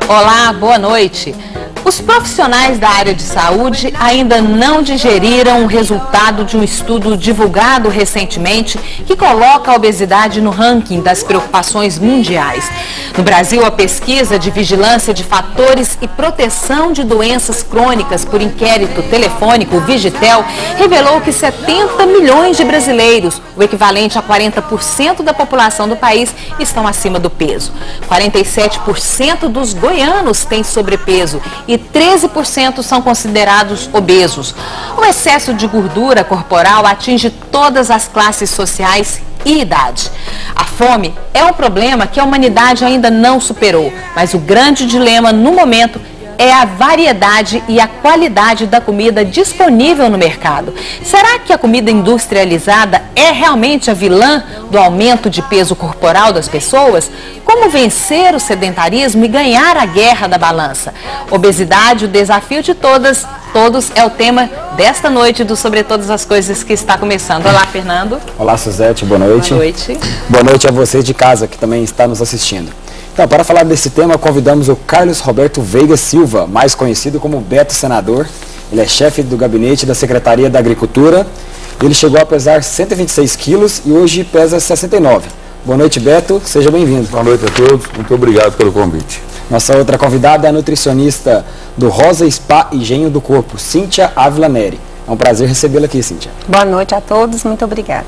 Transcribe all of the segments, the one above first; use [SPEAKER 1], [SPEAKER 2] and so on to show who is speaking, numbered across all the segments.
[SPEAKER 1] Olá, boa noite. Os profissionais da área de saúde ainda não digeriram o resultado de um estudo divulgado recentemente que coloca a obesidade no ranking das preocupações mundiais. No Brasil, a pesquisa de vigilância de fatores e proteção de doenças crônicas por inquérito telefônico, o Vigitel, revelou que 70 milhões de brasileiros, o equivalente a 40% da população do país, estão acima do peso. 47% dos goianos têm sobrepeso e 13% são considerados obesos. O excesso de gordura corporal atinge todas as classes sociais e idade. A fome é um problema que a humanidade ainda não superou, mas o grande dilema no momento é a variedade e a qualidade da comida disponível no mercado. Será que a comida industrializada é realmente a vilã do aumento de peso corporal das pessoas? Como vencer o sedentarismo e ganhar a guerra da balança? Obesidade, o desafio de todos é o tema desta noite do Sobre Todas as Coisas que está começando. Olá, Fernando.
[SPEAKER 2] Olá, Suzete. Boa noite.
[SPEAKER 1] Boa noite.
[SPEAKER 2] Boa noite a você de casa que também está nos assistindo. Então, para falar desse tema, convidamos o Carlos Roberto Veiga Silva, mais conhecido como Beto Senador. Ele é chefe do gabinete da Secretaria da Agricultura. Ele chegou a pesar 126 quilos e hoje pesa 69. Boa noite, Beto. Seja bem-vindo.
[SPEAKER 3] Boa noite a todos. Muito obrigado pelo convite.
[SPEAKER 2] Nossa outra convidada é a nutricionista do Rosa Spa Engenho do Corpo, Cíntia Ávila Neri. É um prazer recebê-la aqui, Cíntia.
[SPEAKER 4] Boa noite a todos. Muito obrigada.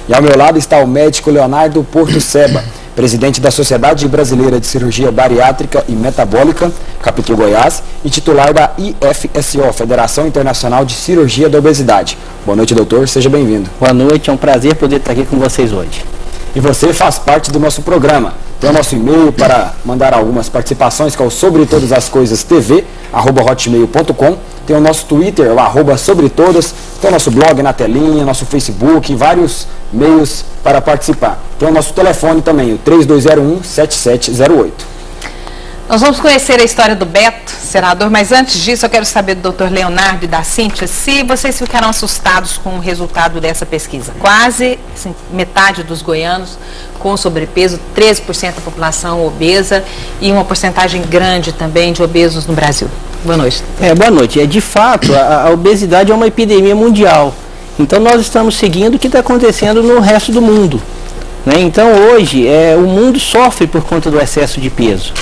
[SPEAKER 2] E ao meu lado está o médico Leonardo Porto Seba, presidente da Sociedade Brasileira de Cirurgia Bariátrica e Metabólica, capítulo Goiás, e titular da IFSO, Federação Internacional de Cirurgia da Obesidade. Boa noite, doutor. Seja bem-vindo.
[SPEAKER 5] Boa noite. É um prazer poder estar aqui com vocês hoje.
[SPEAKER 2] E você faz parte do nosso programa. Tem o nosso e-mail para mandar algumas participações, que é o Sobre Todas as Coisas TV, @hotmail.com. Tem o nosso Twitter, o @sobretodas. Tem o nosso blog na telinha, nosso Facebook, vários meios para participar. Tem o nosso telefone também, o 3201-7708.
[SPEAKER 1] Nós vamos conhecer a história do Beto, senador, mas antes disso eu quero saber do Dr. Leonardo e da Cíntia se vocês ficaram assustados com o resultado dessa pesquisa. Quase metade dos goianos com sobrepeso, 13% da população obesa e uma porcentagem grande também de obesos no Brasil. Boa noite.
[SPEAKER 5] Boa noite. De fato, a obesidade é uma epidemia mundial. Então nós estamos seguindo o que está acontecendo no resto do mundo, né? Então hoje o mundo sofre por conta do excesso de peso.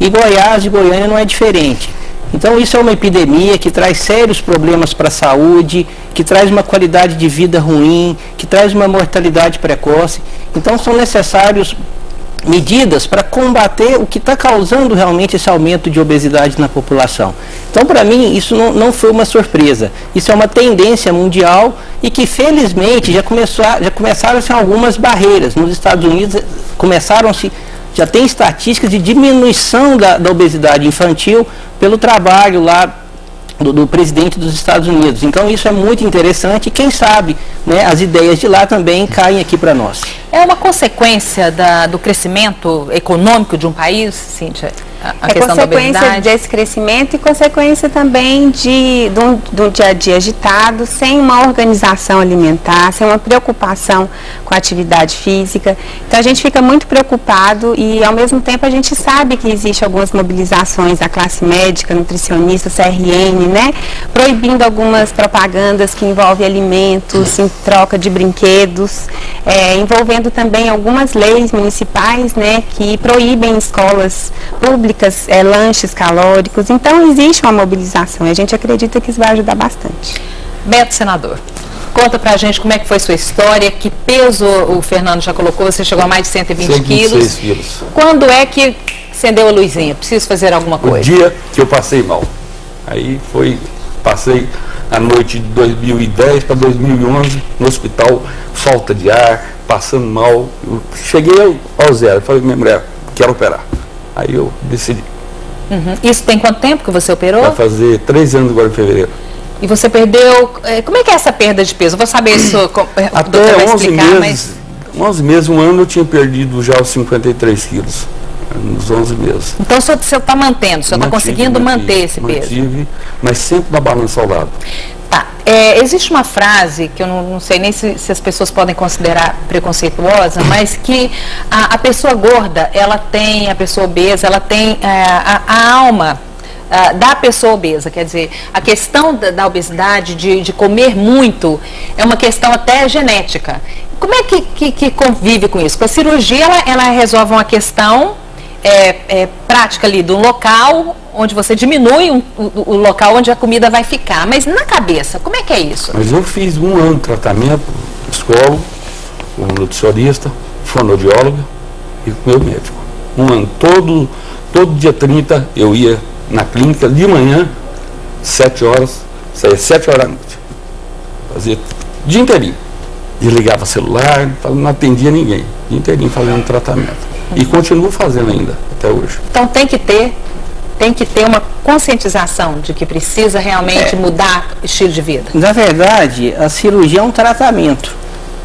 [SPEAKER 5] E Goiás e Goiânia não é diferente. Então isso é uma epidemia que traz sérios problemas para a saúde, que traz uma qualidade de vida ruim, que traz uma mortalidade precoce. Então são necessárias medidas para combater o que está causando realmente esse aumento de obesidade na população. Então, para mim, isso não foi uma surpresa. Isso é uma tendência mundial e que, felizmente, já começaram-se algumas barreiras. Nos Estados Unidos, já tem estatísticas de diminuição da obesidade infantil pelo trabalho lá do presidente dos Estados Unidos. Então isso é muito interessante e quem sabe, né, as ideias de lá também caem aqui para nós.
[SPEAKER 1] É uma consequência do crescimento econômico de um país, Cíntia? A questão da obesidade?
[SPEAKER 4] Consequência desse crescimento e consequência também de um dia a dia agitado, sem uma organização alimentar, sem uma preocupação com a atividade física. Então a gente fica muito preocupado e ao mesmo tempo a gente sabe que existe algumas mobilizações da classe médica, nutricionista, CRN, né, proibindo algumas propagandas que envolvem alimentos em troca de brinquedos, envolvendo também algumas leis municipais, né, que proíbem em escolas públicas lanches calóricos. Então existe uma mobilização e a gente acredita que isso vai ajudar bastante.
[SPEAKER 1] Beto, senador, conta pra gente como é que foi sua história, que peso o Fernando já colocou, você chegou a mais de 126 quilos. Quando é que acendeu a luzinha? Preciso fazer alguma coisa?
[SPEAKER 3] O dia que eu passei mal. Aí passei a noite de 2010 para 2011 no hospital, falta de ar, passando mal. Eu cheguei ao zero, falei, minha mulher, quero operar. Aí eu decidi.
[SPEAKER 1] Isso tem quanto tempo que você operou?
[SPEAKER 3] Vai fazer 3 anos agora em fevereiro.
[SPEAKER 1] E você perdeu... Como é que é essa perda de peso? Eu vou saber isso.
[SPEAKER 3] Até 11 meses, 11 meses, um ano eu tinha perdido já os 53 quilos. nos 11 meses.
[SPEAKER 1] Então o senhor está mantendo, o senhor está conseguindo manter esse peso?
[SPEAKER 3] Mantive, mas sempre na balança ao lado.
[SPEAKER 1] Tá. Existe uma frase que eu não sei nem se as pessoas podem considerar preconceituosa, mas que a pessoa gorda, a pessoa obesa, ela tem a alma da pessoa obesa, quer dizer, a questão da obesidade, de comer muito, é uma questão até genética. Como é que convive com isso? Com a cirurgia, ela resolve uma questão prática ali do local, onde você diminui o local onde a comida vai ficar. Mas na cabeça, como é que é isso?
[SPEAKER 3] Mas eu fiz 1 ano de tratamento, psicólogo, um nutricionista, fonoaudiólogo e meu médico. 1 ano, todo dia 30 eu ia na clínica de manhã, 7 horas, saía 7 horas da noite. Fazia o dia inteirinho. Desligava celular, não atendia ninguém. O dia inteirinho fazendo tratamento. E continuo fazendo ainda, até hoje.
[SPEAKER 1] Então tem que ter uma conscientização de que precisa realmente mudar o estilo de vida.
[SPEAKER 5] Na verdade, a cirurgia é um tratamento.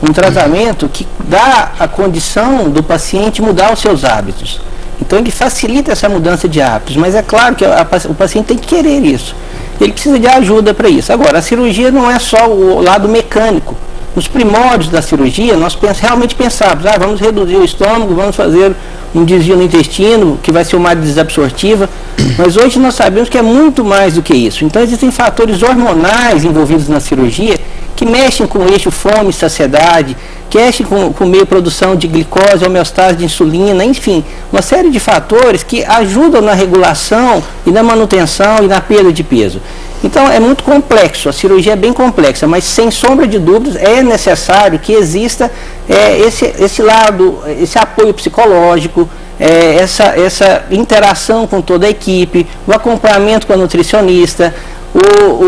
[SPEAKER 5] Um tratamento que dá a condição do paciente mudar os seus hábitos. Então ele facilita essa mudança de hábitos, mas é claro que o paciente tem que querer isso. Ele precisa de ajuda para isso. Agora, a cirurgia não é só o lado mecânico. Nos primórdios da cirurgia, nós realmente pensávamos, vamos reduzir o estômago, vamos fazer um desvio no intestino, que vai ser uma desabsortiva, mas hoje nós sabemos que é muito mais do que isso. Então existem fatores hormonais envolvidos na cirurgia que mexem com o eixo fome e saciedade, que mexem com o meio produção de glicose, homeostase de insulina, enfim, uma série de fatores que ajudam na regulação e na manutenção e na perda de peso. Então é muito complexo, a cirurgia é bem complexa, mas sem sombra de dúvidas é necessário que exista esse lado, esse apoio psicológico, essa interação com toda a equipe, o acompanhamento com a nutricionista,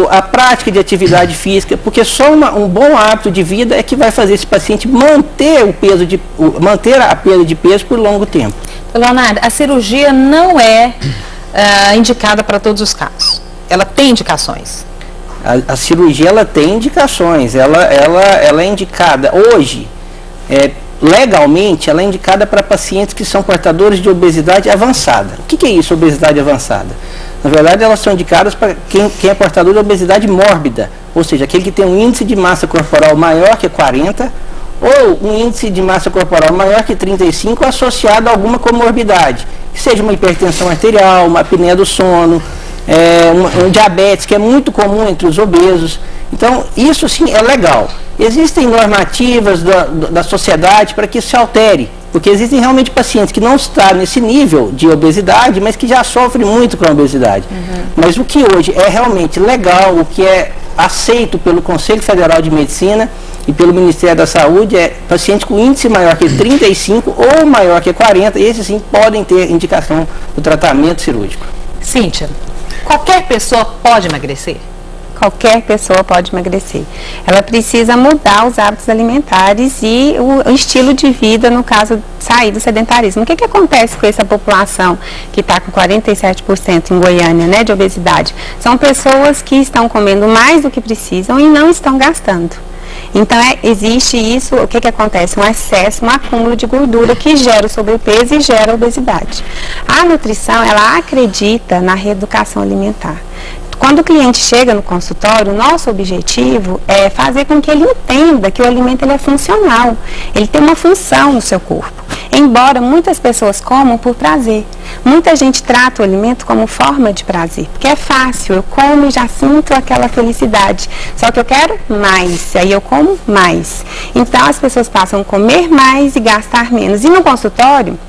[SPEAKER 5] a prática de atividade física, porque só um bom hábito de vida é que vai fazer esse paciente manter a perda de peso por longo tempo.
[SPEAKER 1] Leonardo, a cirurgia não é indicada para todos os casos. Ela tem indicações?
[SPEAKER 5] A cirurgia ela tem indicações, ela é indicada hoje, legalmente, ela é indicada para pacientes que são portadores de obesidade avançada. O que é isso, obesidade avançada? Na verdade, elas são indicadas para quem é portador de obesidade mórbida, ou seja, aquele que tem um índice de massa corporal maior que 40, ou um índice de massa corporal maior que 35 associado a alguma comorbidade, que seja uma hipertensão arterial, uma apneia do sono, um diabetes, que é muito comum entre os obesos. Então, isso sim é legal. Existem normativas da sociedade para que isso se altere, porque existem realmente pacientes que não estão nesse nível de obesidade, mas que já sofrem muito com a obesidade. Mas o que hoje é realmente legal, o que é aceito pelo Conselho Federal de Medicina e pelo Ministério da Saúde é pacientes com índice maior que 35 ou maior que 40, esses sim podem ter indicação do tratamento cirúrgico.
[SPEAKER 1] Cíntia, qualquer pessoa pode emagrecer?
[SPEAKER 4] Qualquer pessoa pode emagrecer. Ela precisa mudar os hábitos alimentares e o estilo de vida, no caso, sair do sedentarismo. O que acontece com essa população que está com 47% em Goiânia, né, de obesidade? São pessoas que estão comendo mais do que precisam e não estão gastando. Então, existe isso, o que acontece? Um excesso, um acúmulo de gordura que gera o sobrepeso e gera a obesidade. A nutrição, ela acredita na reeducação alimentar. Quando o cliente chega no consultório, o nosso objetivo é fazer com que ele entenda que o alimento ele é funcional, ele tem uma função no seu corpo. Embora muitas pessoas comam por prazer, muita gente trata o alimento como forma de prazer, porque é fácil, eu como e já sinto aquela felicidade, só que eu quero mais, aí eu como mais. Então as pessoas passam a comer mais e gastar menos. E no consultório,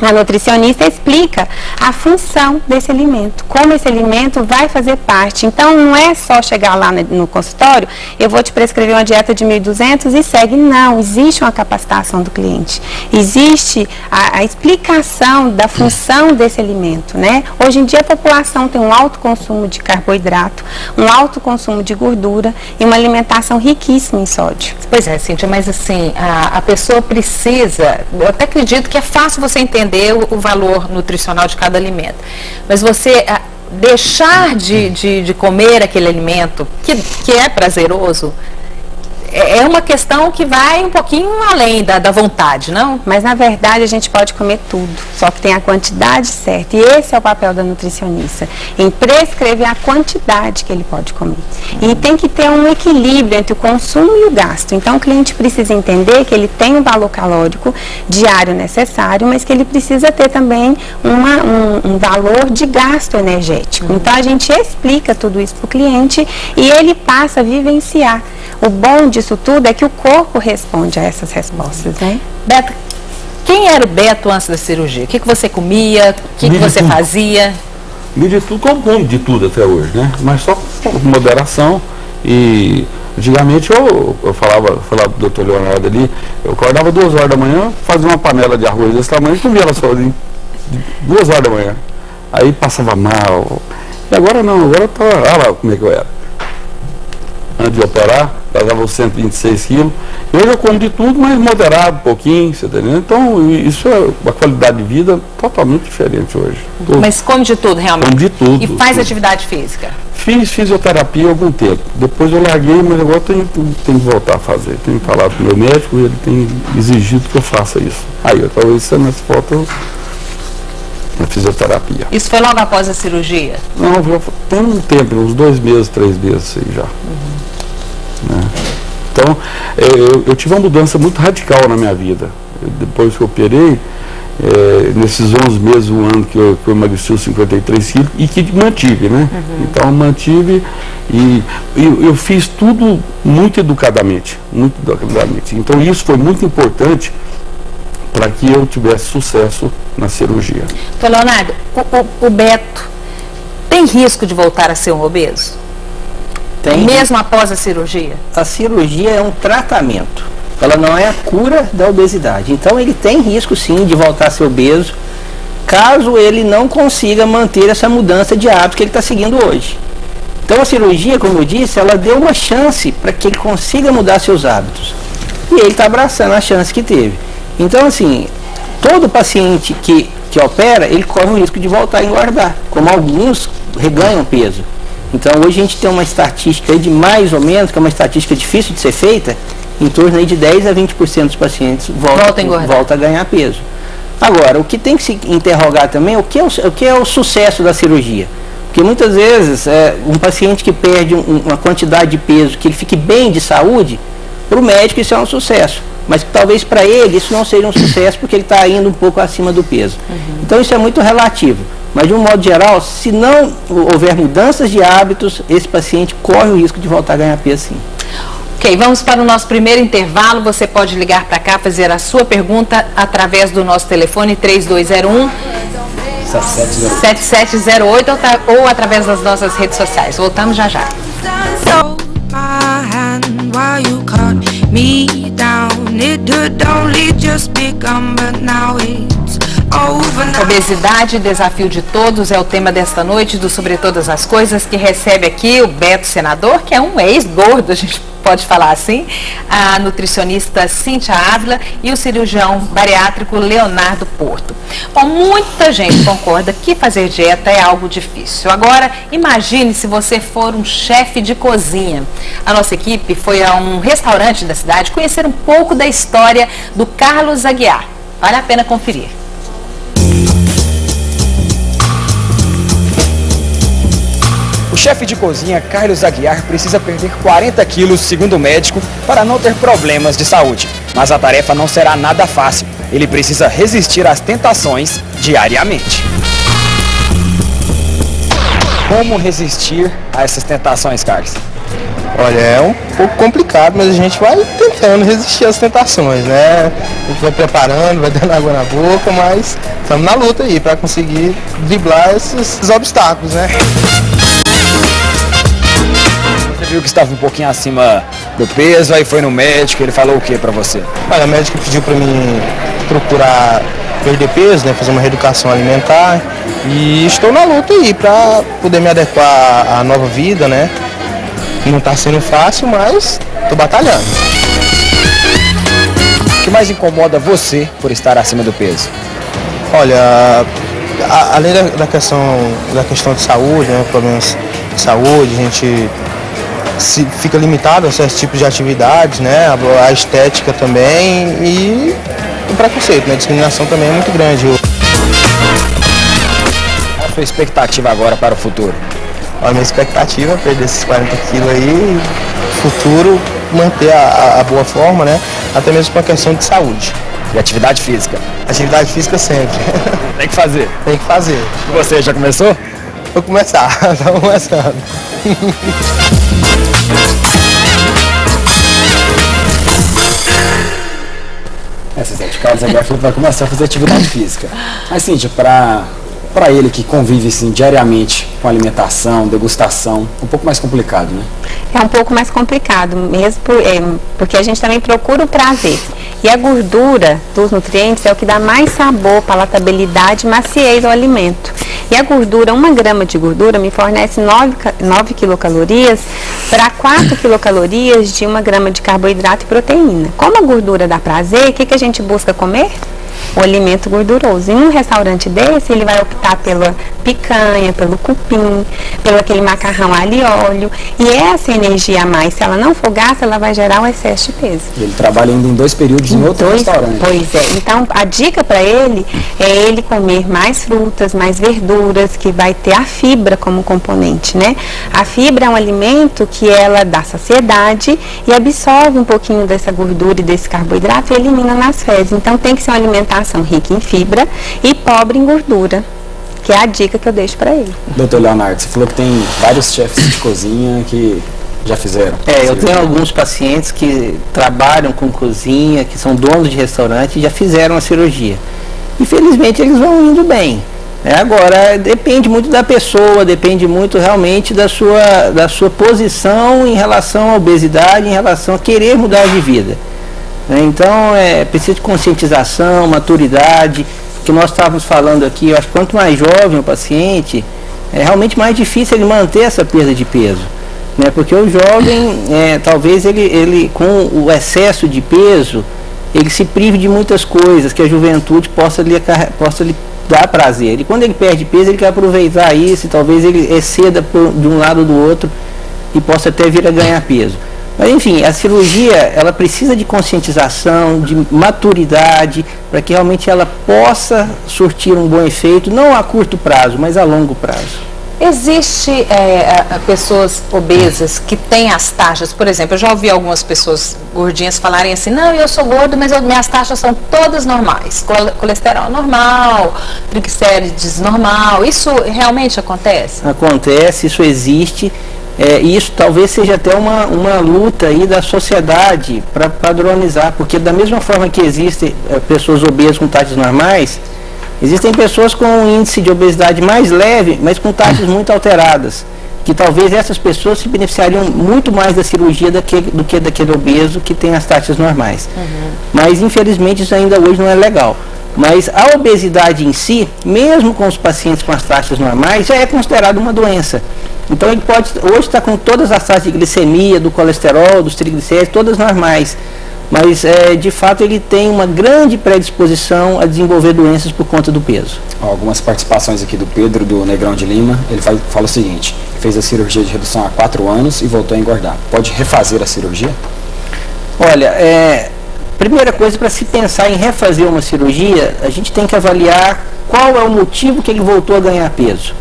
[SPEAKER 4] a nutricionista explica a função desse alimento, como esse alimento vai fazer parte. Então, não é só chegar lá no consultório, eu vou te prescrever uma dieta de 1.200 e segue. Não, existe uma capacitação do cliente. Existe a explicação da função desse alimento, né? Hoje em dia, a população tem um alto consumo de carboidrato, um alto consumo de gordura e uma alimentação riquíssima em sódio.
[SPEAKER 1] Pois é, Cíntia, mas assim, a pessoa precisa, eu até acredito que é fácil você entender o valor nutricional de cada alimento, mas você deixar de comer aquele alimento que é prazeroso, é uma questão que vai um pouquinho além da vontade, não?
[SPEAKER 4] Mas na verdade a gente pode comer tudo, só que tem a quantidade certa. E esse é o papel da nutricionista, em prescrever a quantidade que ele pode comer. E tem que ter um equilíbrio entre o consumo e o gasto. Então o cliente precisa entender que ele tem um valor calórico diário necessário, mas que ele precisa ter também um valor de gasto energético. Então a gente explica tudo isso para o cliente e ele passa a vivenciar. O bom disso tudo é que o corpo responde a essas respostas, né?
[SPEAKER 1] Beto, quem era o Beto antes da cirurgia? O que você comia? O que você fazia?
[SPEAKER 3] De tudo, como de tudo até hoje, né? Mas só com moderação. E antigamente eu falava pro doutor Leonardo ali, eu acordava 2 horas da manhã, fazia uma panela de arroz desse tamanho e comia ela sozinho. 2 horas da manhã. Aí passava mal. E agora não, agora eu tô, olha lá como é que eu era. Antes de operar, pesava 126 quilos. Hoje eu como de tudo, mas moderado, um pouquinho, você tá entendendo? Então, isso é uma qualidade de vida totalmente diferente hoje.
[SPEAKER 1] Mas come de tudo, realmente?
[SPEAKER 3] Come de tudo.
[SPEAKER 1] E faz atividade física?
[SPEAKER 3] Fiz fisioterapia há algum tempo. Depois eu larguei, mas agora tenho que voltar a fazer. Tenho falado com o meu médico e ele tem exigido que eu faça isso. Aí, talvez se nessa foto na fisioterapia.
[SPEAKER 1] Isso foi logo após a cirurgia?
[SPEAKER 3] Não, tem um tempo, uns 2 meses, 3 meses aí já. Né? Então, eu tive uma mudança muito radical na minha vida. Depois que eu operei, nesses 11 meses, um ano que eu emagreci os 53 quilos e que mantive, né? Então, mantive e eu fiz tudo muito educadamente, muito educadamente. Então, isso foi muito importante para que eu tivesse sucesso na cirurgia.
[SPEAKER 1] Então, Leonardo, o Beto tem risco de voltar a ser um obeso?
[SPEAKER 5] Tem.
[SPEAKER 1] Mesmo após a cirurgia?
[SPEAKER 5] A cirurgia é um tratamento, ela não é a cura da obesidade. Então ele tem risco sim de voltar a ser obeso, caso ele não consiga manter essa mudança de hábito que ele está seguindo hoje. Então a cirurgia, como eu disse, ela deu uma chance para que ele consiga mudar seus hábitos. E ele está abraçando a chance que teve. Então assim, todo paciente que opera, ele corre o risco de voltar a engordar, como alguns reganham peso. Então hoje a gente tem uma estatística de mais ou menos, que é uma estatística difícil de ser feita, em torno aí de 10 a 20% dos pacientes volta a ganhar peso. Agora, o que tem que se interrogar também é o que é o sucesso da cirurgia. Porque muitas vezes um paciente que perde uma quantidade de peso, que ele fique bem de saúde, para o médico isso é um sucesso. Mas talvez para ele isso não seja um sucesso porque ele está indo um pouco acima do peso. Então isso é muito relativo. Mas de um modo geral, se não houver mudanças de hábitos, esse paciente corre o risco de voltar a ganhar peso sim.
[SPEAKER 1] Ok, vamos para o nosso primeiro intervalo. Você pode ligar para cá, fazer a sua pergunta através do nosso telefone 3201 7708 ou através das nossas redes sociais. Voltamos já já. Obesidade, desafio de todos, é o tema desta noite do Sobre Todas as Coisas, que recebe aqui o Beto Senador, que é um ex-gordo, a gente pode falar assim, a nutricionista Cíntia Ávila e o cirurgião bariátrico Leonardo Porto. Bom, muita gente concorda que fazer dieta é algo difícil. Agora, imagine se você for um chefe de cozinha. A nossa equipe foi a um restaurante da cidade conhecer um pouco da história do Carlos Aguiar. Vale a pena conferir.
[SPEAKER 2] O chefe de cozinha Carlos Aguiar precisa perder 40 quilos, segundo o médico, para não ter problemas de saúde. Mas a tarefa não será nada fácil. Ele precisa resistir às tentações diariamente. Como resistir a essas tentações, Carlos?
[SPEAKER 6] Olha, é um pouco complicado, mas a gente vai tentando resistir às tentações, né? A gente vai preparando, vai dando água na boca, mas estamos na luta aí para conseguir driblar esses obstáculos, né?
[SPEAKER 2] Você viu que estava um pouquinho acima do peso, aí foi no médico, ele falou o que para você?
[SPEAKER 6] Olha, a médica pediu para mim procurar perder peso, né? Fazer uma reeducação alimentar e estou na luta aí para poder me adequar à nova vida, né? Não está sendo fácil, mas estou batalhando.
[SPEAKER 2] O que mais incomoda você por estar acima do peso?
[SPEAKER 6] Olha, além da questão de saúde, né, problemas de saúde, a gente fica limitado a certos tipos de atividades, né? A estética também e o preconceito, né? A discriminação também é muito grande.
[SPEAKER 2] Qual a sua expectativa agora para o futuro?
[SPEAKER 6] A minha expectativa é perder esses 40 quilos aí, futuro, manter a boa forma, né? Até mesmo com a questão de saúde.
[SPEAKER 2] E atividade física?
[SPEAKER 6] Atividade física sempre.
[SPEAKER 2] Tem que fazer.
[SPEAKER 6] Tem que fazer.
[SPEAKER 2] E você, já começou?
[SPEAKER 6] Vou começar, tá começando.
[SPEAKER 2] Zé de Carlos agora vai começar a fazer atividade física. Mas, Cíntia, para ele que convive assim, diariamente com alimentação, degustação, um pouco mais complicado, né?
[SPEAKER 4] É um pouco mais complicado mesmo, porque a gente também procura o prazer. E a gordura dos nutrientes é o que dá mais sabor, palatabilidade e maciez ao alimento. E a gordura, 1 grama de gordura me fornece 9 quilocalorias para 4 quilocalorias de 1 grama de carboidrato e proteína. Como a gordura dá prazer, o que a gente busca comer? O alimento gorduroso. Em um restaurante desse, ele vai optar pela picanha, pelo cupim, pelo aquele macarrão alho e óleo. E essa energia a mais, se ela não for gasta, ela vai gerar um excesso de peso.
[SPEAKER 2] Ele trabalha ainda em 2 períodos em outro restaurante.
[SPEAKER 4] Pois é. Então, a dica para ele é ele comer mais frutas, mais verduras, que vai ter a fibra como componente, né? A fibra é um alimento que ela dá saciedade e absorve um pouquinho dessa gordura e desse carboidrato e elimina nas fezes. Então, tem que ser uma alimentação rica em fibra e pobre em gordura, que é a dica que eu deixo para ele.
[SPEAKER 2] Doutor Leonardo, você falou que tem vários chefes de cozinha que já fizeram.
[SPEAKER 5] Eu tenho alguns pacientes que trabalham com cozinha, que são donos de restaurante e já fizeram a cirurgia. Infelizmente eles vão indo bem. Agora, depende muito da pessoa, depende muito realmente da sua posição em relação à obesidade, em relação a querer mudar de vida. Então, precisa de conscientização, maturidade, que nós estávamos falando aqui. Eu acho que quanto mais jovem o paciente, é realmente mais difícil ele manter essa perda de peso, né? Porque o jovem, talvez ele com o excesso de peso, ele se prive de muitas coisas que a juventude possa lhe dar prazer. E quando ele perde peso, ele quer aproveitar isso, e talvez ele exceda de um lado ou do outro e possa até vir a ganhar peso. Mas, enfim, a cirurgia, ela precisa de conscientização, de maturidade, para que realmente ela possa surtir um bom efeito, não a curto prazo, mas a longo prazo.
[SPEAKER 1] Existe pessoas obesas que têm as taxas, por exemplo, eu já ouvi algumas pessoas gordinhas falarem assim, não, eu sou gordo, mas minhas taxas são todas normais, colesterol normal, triglicérides normal, isso realmente acontece?
[SPEAKER 5] Acontece, isso existe. E isso talvez seja até uma luta aí da sociedade para padronizar, porque da mesma forma que existem pessoas obesas com taxas normais, existem pessoas com um índice de obesidade mais leve, mas com taxas muito alteradas, que talvez essas pessoas se beneficiariam muito mais da cirurgia do que daquele obeso que tem as taxas normais. Mas infelizmente isso ainda hoje não é legal. Mas a obesidade em si, mesmo com os pacientes com as taxas normais, já é considerada uma doença. Então ele pode hoje estar com todas as taxas de glicemia, do colesterol, dos triglicéridos, todas normais. Mas de fato ele tem uma grande predisposição a desenvolver doenças por conta do peso.
[SPEAKER 2] Algumas participações aqui do Pedro, do Negrão de Lima, ele fala o seguinte: fez a cirurgia de redução há 4 anos e voltou a engordar. Pode refazer a cirurgia?
[SPEAKER 5] Olha, primeira coisa, para se pensar em refazer uma cirurgia, a gente tem que avaliar qual é o motivo que ele voltou a ganhar peso.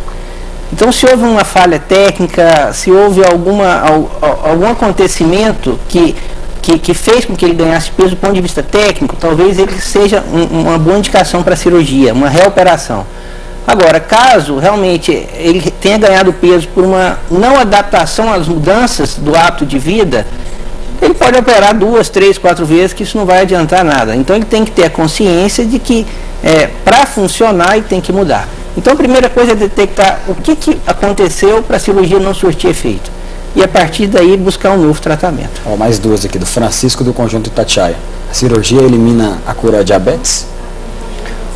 [SPEAKER 5] Então, se houve uma falha técnica, se houve algum acontecimento que fez com que ele ganhasse peso do ponto de vista técnico, talvez ele seja uma boa indicação para a cirurgia, uma reoperação. Agora, caso realmente ele tenha ganhado peso por uma não adaptação às mudanças do hábito de vida, ele pode operar 2, 3, 4 vezes, que isso não vai adiantar nada. Então ele tem que ter a consciência de que para funcionar ele tem que mudar. Então a primeira coisa é detectar o que aconteceu para a cirurgia não surtir efeito. E a partir daí buscar um novo tratamento.
[SPEAKER 2] Mais 2 aqui, do Francisco do Conjunto Itatiaia. A cirurgia elimina a cura a diabetes?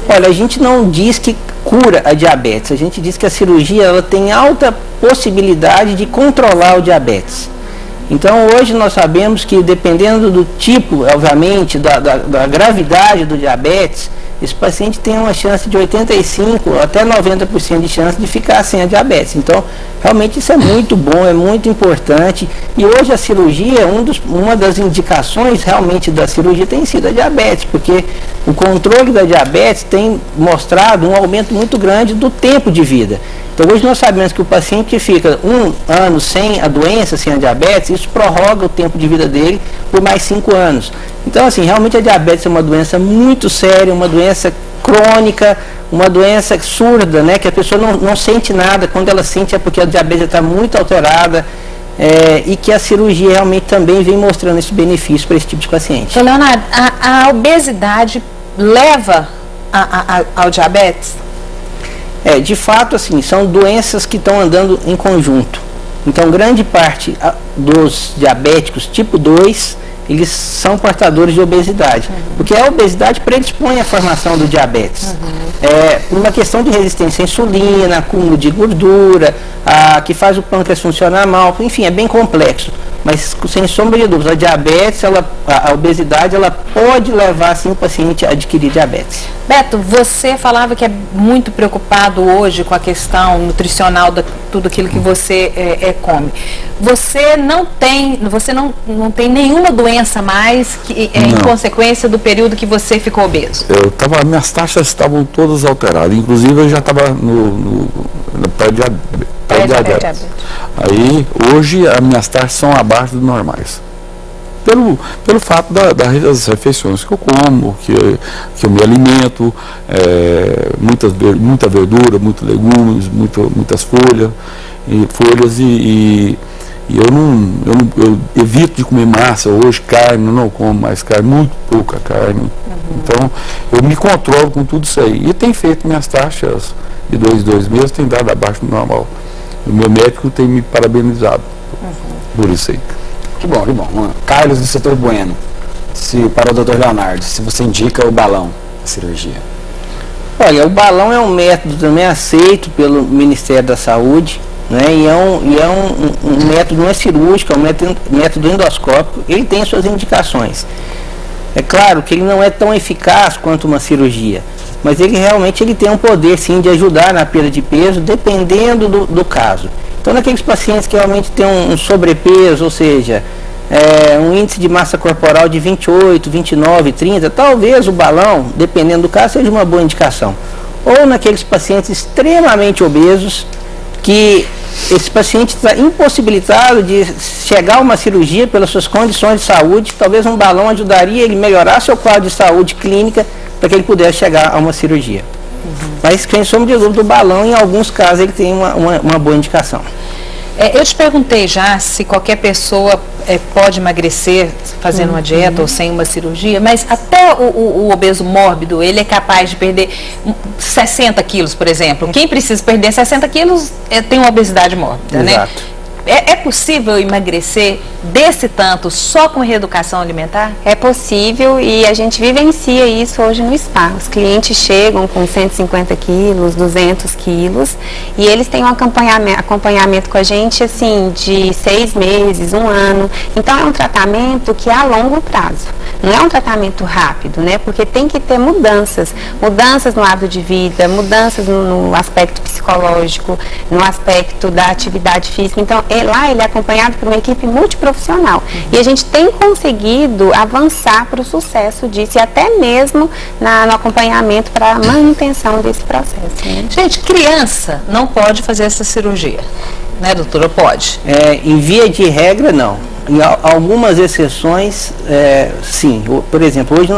[SPEAKER 5] Olha, a gente não diz que cura a diabetes, a gente diz que a cirurgia ela tem alta possibilidade de controlar o diabetes. Então hoje nós sabemos que dependendo do tipo, obviamente, da gravidade do diabetes, esse paciente tem uma chance de 85% até 90% de chance de ficar sem a diabetes. Então, realmente isso é muito bom, é muito importante. E hoje a cirurgia, uma das indicações realmente da cirurgia tem sido a diabetes, porque o controle da diabetes tem mostrado um aumento muito grande do tempo de vida. Então hoje nós sabemos que o paciente que fica 1 ano sem a doença, sem a diabetes, isso prorroga o tempo de vida dele por mais 5 anos. Então assim, realmente a diabetes é uma doença muito séria, uma doença crônica, uma doença surda, né, que a pessoa não sente nada, quando ela sente é porque a diabetes está muito alterada, e que a cirurgia realmente também vem mostrando esse benefício para esse tipo de paciente.
[SPEAKER 1] Leonardo, a obesidade leva ao diabetes?
[SPEAKER 5] De fato, assim, são doenças que estão andando em conjunto. Então, grande parte dos diabéticos tipo 2, eles são portadores de obesidade. Porque a obesidade predispõe à formação do diabetes. Uma questão de resistência à insulina, acúmulo de gordura, que faz o pâncreas funcionar mal, enfim, é bem complexo. Mas, sem sombra de dúvida, a diabetes, a obesidade, ela pode levar, sim, o paciente a adquirir diabetes.
[SPEAKER 1] Beto, você falava que é muito preocupado hoje com a questão nutricional de tudo aquilo que você come. Você não tem nenhuma doença mais que, em consequência do período que você ficou obeso?
[SPEAKER 3] Minhas taxas estavam todas alteradas, inclusive eu já estava no pré-diabetes. Aí, hoje, as minhas taxas são abaixo dos normais. Pelo fato das refeições que eu como, que eu me alimento, muita verdura, muitos legumes, muitas folhas e eu evito de comer massa hoje, carne, eu não como mais carne, muito pouca carne. Então, eu me controlo com tudo isso aí. E tem feito minhas taxas de 2 meses, tem dado abaixo do normal. O meu médico tem me parabenizado por isso aí.
[SPEAKER 2] Que bom, que bom. Carlos, do setor Bueno, para o Dr. Leonardo, se você indica o balão da cirurgia.
[SPEAKER 5] Olha, o balão é um método também aceito pelo Ministério da Saúde, né? E é um método não é cirúrgico, é um método endoscópico, ele tem suas indicações. É claro que ele não é tão eficaz quanto uma cirurgia, mas ele realmente tem um poder sim de ajudar na perda de peso, dependendo do caso. Então, naqueles pacientes que realmente têm um sobrepeso, ou seja, um índice de massa corporal de 28, 29, 30, talvez o balão, dependendo do caso, seja uma boa indicação. Ou naqueles pacientes extremamente obesos, que esse paciente está impossibilitado de chegar a uma cirurgia pelas suas condições de saúde, talvez um balão ajudaria ele a melhorar seu quadro de saúde clínica para que ele pudesse chegar a uma cirurgia. Mas, sem sombra de dúvida, o balão, em alguns casos, ele tem uma boa indicação.
[SPEAKER 1] Eu te perguntei já se qualquer pessoa pode emagrecer fazendo uma dieta ou sem uma cirurgia, mas até o obeso mórbido, ele é capaz de perder 60 quilos, por exemplo. Quem precisa perder 60 quilos tem uma obesidade mórbida,
[SPEAKER 5] Exato.
[SPEAKER 1] né? É possível emagrecer desse tanto só com reeducação alimentar?
[SPEAKER 4] É possível e a gente vivencia isso hoje no spa. Os clientes chegam com 150 quilos, 200 quilos e eles têm um acompanhamento com a gente assim de 6 meses, 1 ano. Então é um tratamento que é a longo prazo. Não é um tratamento rápido, né? Porque tem que ter mudanças no hábito de vida, mudanças no aspecto psicológico, no aspecto da atividade física. Então, lá ele é acompanhado por uma equipe multiprofissional. E a gente tem conseguido avançar para o sucesso disso e até mesmo no acompanhamento para a manutenção desse processo. Né?
[SPEAKER 1] Gente, criança não pode fazer essa cirurgia, né, doutora? Pode?
[SPEAKER 5] Em via de regra, não. Em algumas exceções, sim. Por exemplo, hoje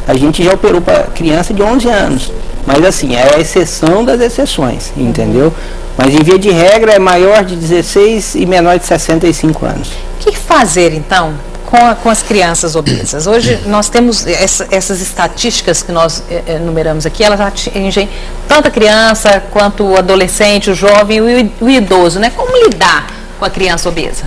[SPEAKER 5] a gente já operou para criança de 11 anos. Mas assim, é a exceção das exceções, entendeu? Mas em via de regra é maior de 16 e menor de 65 anos.
[SPEAKER 1] O que fazer então com as crianças obesas? Hoje nós temos essas estatísticas que nós enumeramos aqui, elas atingem tanto a criança quanto o adolescente, o jovem e o idoso, né? Como lidar com a criança obesa?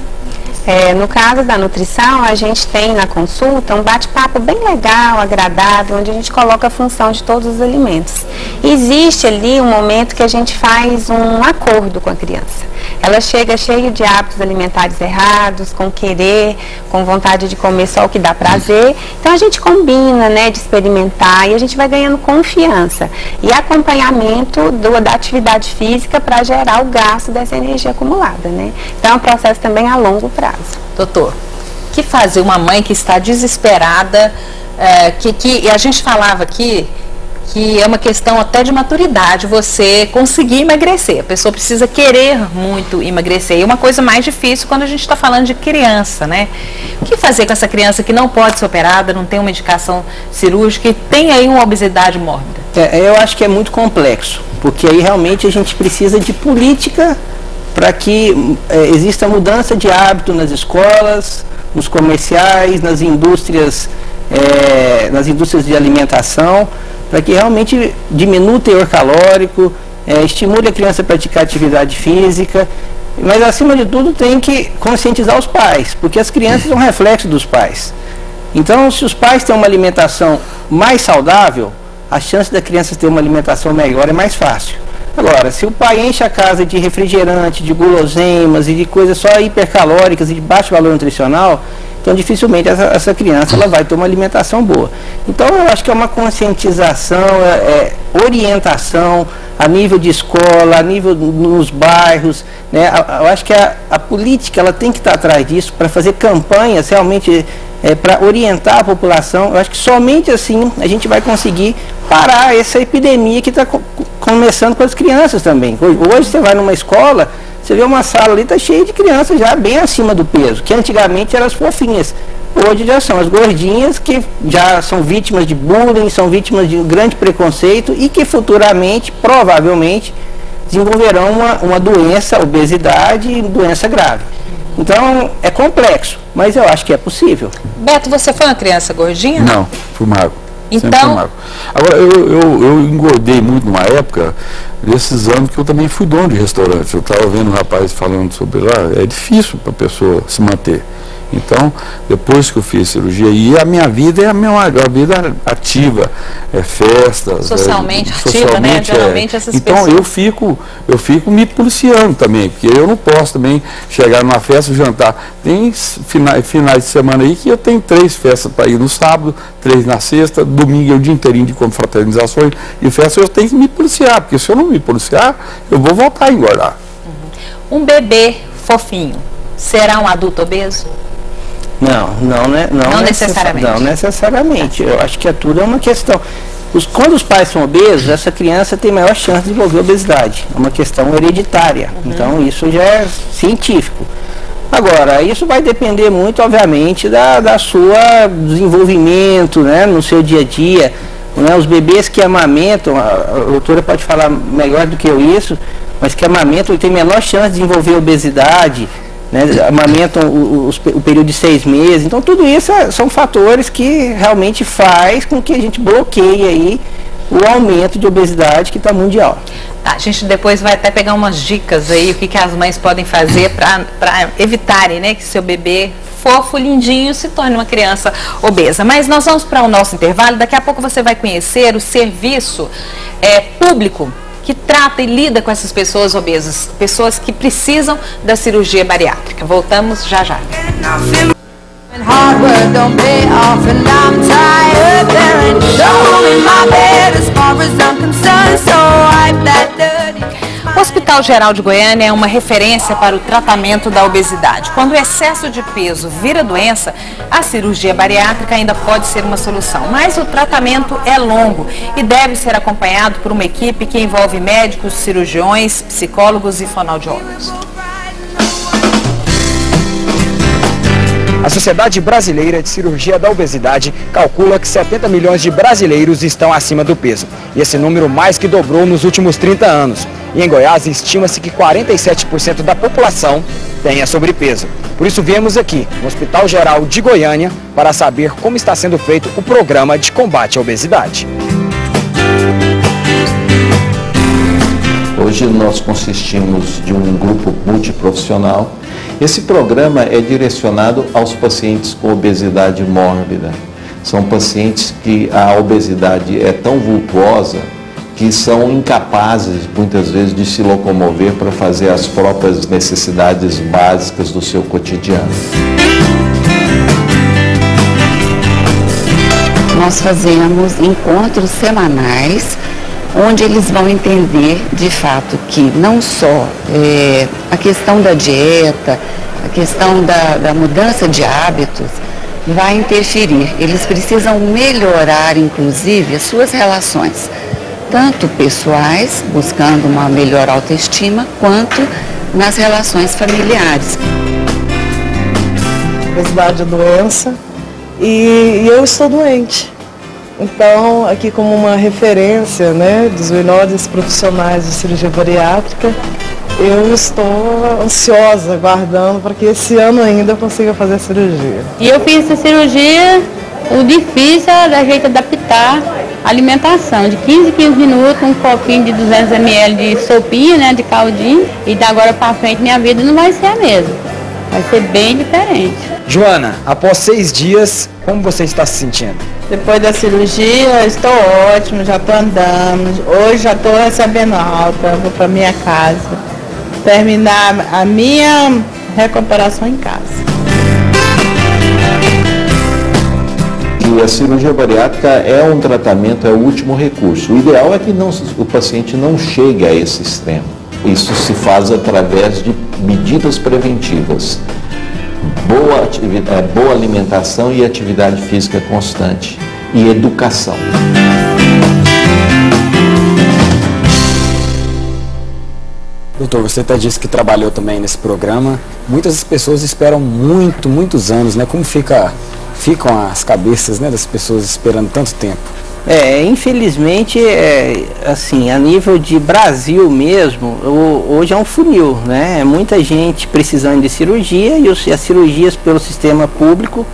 [SPEAKER 4] No caso da nutrição, a gente tem na consulta um bate-papo bem legal, agradável, onde a gente coloca a função de todos os alimentos. existe ali um momento que a gente faz um acordo com a criança. Ela chega cheia de hábitos alimentares errados, com querer, com vontade de comer só o que dá prazer. Então a gente combina, né, de experimentar e a gente vai ganhando confiança e acompanhamento da atividade física para gerar o gasto dessa energia acumulada, né? Então é um processo também a longo prazo.
[SPEAKER 1] Doutor, o que fazer uma mãe que está desesperada, que a gente falava aqui que é uma questão até de maturidade você conseguir emagrecer. A pessoa precisa querer muito emagrecer. E é uma coisa mais difícil quando a gente está falando de criança, né? O que fazer com essa criança que não pode ser operada, não tem uma indicação cirúrgica e tem aí uma obesidade mórbida?
[SPEAKER 5] Eu acho que é muito complexo, porque aí realmente a gente precisa de política para que exista mudança de hábito nas escolas, nos comerciais, nas indústrias de alimentação, para que realmente diminua o teor calórico, estimule a criança a praticar atividade física, mas acima de tudo tem que conscientizar os pais, porque as crianças são reflexo dos pais. Então, se os pais têm uma alimentação mais saudável, a chance da criança ter uma alimentação melhor é mais fácil. Agora, se o pai enche a casa de refrigerante, de guloseimas e de coisas só hipercalóricas e de baixo valor nutricional, então dificilmente essa criança ela vai ter uma alimentação boa. Então eu acho que é uma conscientização, orientação a nível de escola, a nível nos bairros, né? Eu acho que a política ela tem que estar atrás disso para fazer campanhas realmente para orientar a população. Eu acho que somente assim a gente vai conseguir parar essa epidemia que está começando com as crianças também. Hoje você vai numa escola, você vê uma sala ali, está cheia de crianças já bem acima do peso, que antigamente eram as fofinhas. Hoje já são as gordinhas que já são vítimas de bullying, são vítimas de um grande preconceito e que futuramente, provavelmente, desenvolverão uma doença, obesidade e doença grave. Então, é complexo, mas eu acho que é possível.
[SPEAKER 1] Beto, você foi uma criança gordinha?
[SPEAKER 3] Não, fui magro.
[SPEAKER 1] Então...
[SPEAKER 3] Agora, eu engordei muito numa época, desses anos que eu também fui dono de restaurante. Eu estava vendo um rapaz falando sobre lá, é difícil para a pessoa se manter. Então, depois que eu fiz cirurgia, e a minha vida é a vida ativa, festas.
[SPEAKER 1] Socialmente ativa, né? Geralmente essas
[SPEAKER 3] então,
[SPEAKER 1] pessoas...
[SPEAKER 3] eu fico me policiando também, porque eu não posso também chegar numa festa e jantar. Tem finais de semana aí que eu tenho 3 festas para ir no sábado, 3 na sexta, domingo é o dia inteirinho de confraternizações e festas, eu tenho que me policiar, porque se eu não me policiar, eu vou voltar a engordar.
[SPEAKER 1] Um bebê fofinho será um adulto obeso?
[SPEAKER 5] Não necessariamente. Não necessariamente. Eu acho que tudo é uma questão. Quando os pais são obesos, essa criança tem maior chance de desenvolver obesidade. É uma questão hereditária. Então, isso já é científico. Agora, isso vai depender muito, obviamente, da sua desenvolvimento, né, no seu dia a dia. Né, os bebês que amamentam, a doutora pode falar melhor do que eu isso, mas que amamentam têm menor chance de desenvolver obesidade, né, amamentam o período de 6 meses. Então, tudo isso são fatores que realmente faz com que a gente bloqueie aí o aumento de obesidade que está mundial.
[SPEAKER 1] Tá, a gente depois vai até pegar umas dicas aí, o que as mães podem fazer para evitarem, né, que seu bebê fofo, lindinho, se torne uma criança obesa. Mas nós vamos para o nosso intervalo, daqui a pouco você vai conhecer o serviço público que trata e lida com essas pessoas obesas, pessoas que precisam da cirurgia bariátrica. Voltamos já já. O Hospital Geral de Goiânia é uma referência para o tratamento da obesidade. Quando o excesso de peso vira doença, a cirurgia bariátrica ainda pode ser uma solução. Mas o tratamento é longo e deve ser acompanhado por uma equipe que envolve médicos, cirurgiões, psicólogos e fonoaudiólogos.
[SPEAKER 2] A Sociedade Brasileira de Cirurgia da Obesidade calcula que 70 milhões de brasileiros estão acima do peso. E esse número mais que dobrou nos últimos 30 anos. E em Goiás, estima-se que 47% da população tenha sobrepeso. Por isso viemos aqui, no Hospital Geral de Goiânia, para saber como está sendo feito o programa de combate à obesidade.
[SPEAKER 7] Hoje nós consistimos de um grupo multiprofissional. Esse programa é direcionado aos pacientes com obesidade mórbida. São pacientes que a obesidade é tão vultuosa que são incapazes, muitas vezes, de se locomover para fazer as próprias necessidades básicas do seu cotidiano.
[SPEAKER 8] Nós fazemos encontros semanais, onde eles vão entender, de fato, que não só a questão da dieta, a questão da mudança de hábitos vai interferir. Eles precisam melhorar, inclusive, as suas relações, tanto pessoais, buscando uma melhor autoestima, quanto nas relações familiares.
[SPEAKER 9] Obesidade é doença e eu estou doente. Então, aqui como uma referência, né, dos melhores profissionais de cirurgia bariátrica, eu estou ansiosa, aguardando para que esse ano ainda eu consiga fazer a cirurgia.
[SPEAKER 10] E eu fiz essa cirurgia, o difícil é a gente adaptar a alimentação, de 15 em 15 minutos, um copinho de 200 ml de sopinha, né, de caldinho, e da agora para frente minha vida não vai ser a mesma, vai ser bem diferente.
[SPEAKER 2] Joana, após 6 dias, como você está se sentindo?
[SPEAKER 9] Depois da cirurgia, estou ótimo, já estou andando, hoje já estou recebendo alta, vou para minha casa, terminar a minha recuperação em casa.
[SPEAKER 7] E a cirurgia bariátrica é um tratamento, é o último recurso. O ideal é que o paciente não chegue a esse extremo. Isso se faz através de medidas preventivas. Boa alimentação e atividade física constante. E educação.
[SPEAKER 2] Doutor, você até disse que trabalhou também nesse programa. Muitas pessoas esperam muitos anos, né? Como ficam as cabeças, né, das pessoas esperando tanto tempo?
[SPEAKER 5] Infelizmente, assim, a nível de Brasil mesmo, hoje é um funil, né? É muita gente precisando de cirurgia e as cirurgias pelo sistema público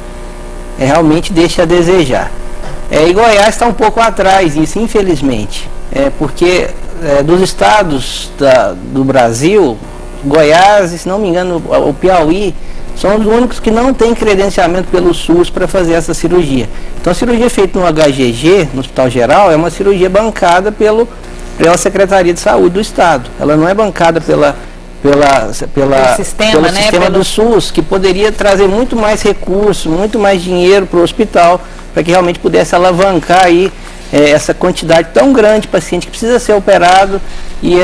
[SPEAKER 5] realmente deixa a desejar. E Goiás está um pouco atrás disso, infelizmente, porque dos estados do Brasil, Goiás, se não me engano, o Piauí, são os únicos que não têm credenciamento pelo SUS para fazer essa cirurgia. Então a cirurgia feita no HGG, no Hospital Geral, é uma cirurgia bancada pela Secretaria de Saúde do Estado. Ela não é bancada pelo sistema do SUS, que poderia trazer muito mais recursos, muito mais dinheiro para o hospital, para que realmente pudesse alavancar aí essa quantidade tão grande de paciente que precisa ser operado e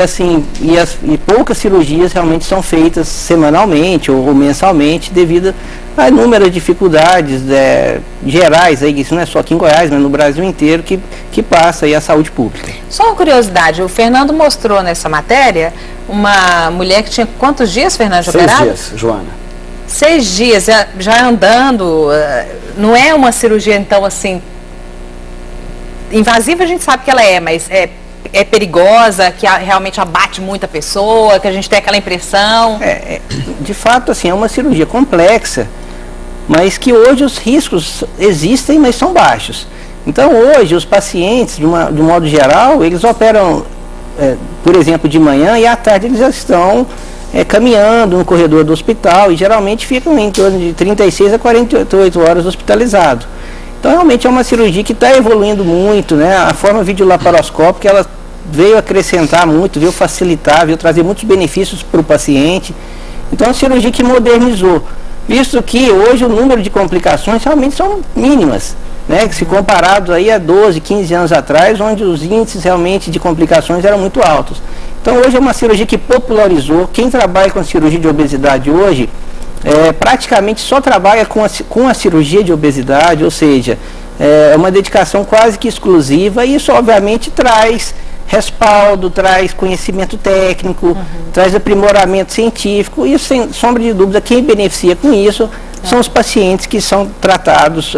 [SPEAKER 5] poucas cirurgias realmente são feitas semanalmente ou mensalmente devido a inúmeras dificuldades gerais, aí, isso não é só aqui em Goiás, mas no Brasil inteiro que passa aí a saúde pública.
[SPEAKER 1] Só uma curiosidade, o Fernando mostrou nessa matéria uma mulher que tinha quantos dias, Fernando, de operado?
[SPEAKER 2] 6 dias, Joana.
[SPEAKER 1] 6 dias, já andando, não é uma cirurgia então assim invasiva, a gente sabe que ela mas é perigosa, que realmente abate muita pessoa, que a gente tem aquela impressão.
[SPEAKER 5] De fato, assim, é uma cirurgia complexa, mas que hoje os riscos existem, mas são baixos. Então hoje os pacientes, de um modo geral, eles operam, por exemplo, de manhã e à tarde eles já estão caminhando no corredor do hospital e geralmente ficam em torno de 36 a 48 horas hospitalizados. Então realmente é uma cirurgia que está evoluindo muito, né? A forma videolaparoscópica ela veio acrescentar muito, veio facilitar, veio trazer muitos benefícios para o paciente. Então é uma cirurgia que modernizou, visto que hoje o número de complicações realmente são mínimas, né? Se comparado aí a 12, 15 anos atrás, onde os índices realmente de complicações eram muito altos. Então hoje é uma cirurgia que popularizou. Quem trabalha com cirurgia de obesidade hoje praticamente só trabalha com a cirurgia de obesidade, ou seja, é uma dedicação quase que exclusiva, e isso obviamente traz respaldo, traz conhecimento técnico, traz aprimoramento científico, e sem sombra de dúvida quem beneficia com isso são os pacientes que são tratados